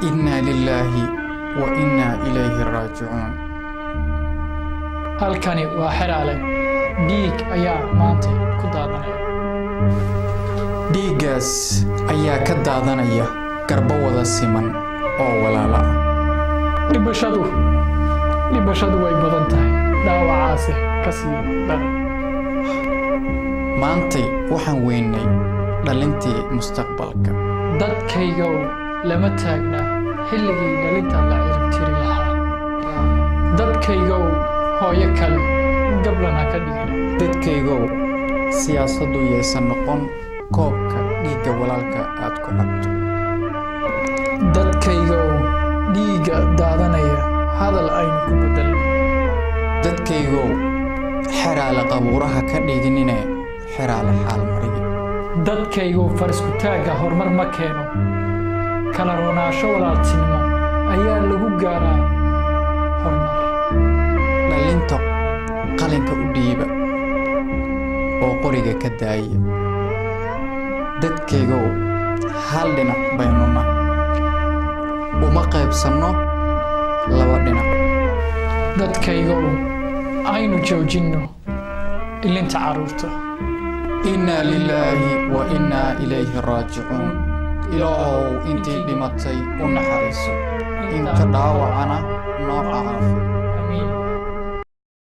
إنا لله وإنا إليه راجعون. halkani waa xeraale dhiig ayaa maanta ku daadanaya. dhiiggaas ayaa ka daadanaya garbo wada siman oo walaala ah. dhibashadu way badan tahay, dhaawacaasi ka sii daran. maantay waxaan weynay dhalintii mustaqbalka. dadkaygow lama taagna xilligii dhalinta la ciribtiri lahaa. dadkaygow hooyo kale gablan ha ka dhigin. dadkaygow siyaasaddu yaysan noqon koobka dhiigga walaalka aad ku cabto. dadkaygow dhiigga daadanaya hadal aynu ku bedelno. dadkaygow xeraale qabuuraha ka dhiginine xeraale xaal mariya. dadkaygow farisku taagga horumar ma keeno, kala roonaansho walaaltinimo ayaa lagu gaaraa horumar. dhalinta qalinka u dhiiba oo qoriga ka daaya. dadkaygow hal dhinac baynu nahay, uma qaybsanno laba dhinac. dadkaygow aynu joojinno ilinta carruurta. إنا لله وإنا إليه راجعون. إلهو إنتي dhimatay u naxariiso, inta dhaawacana noo caafi.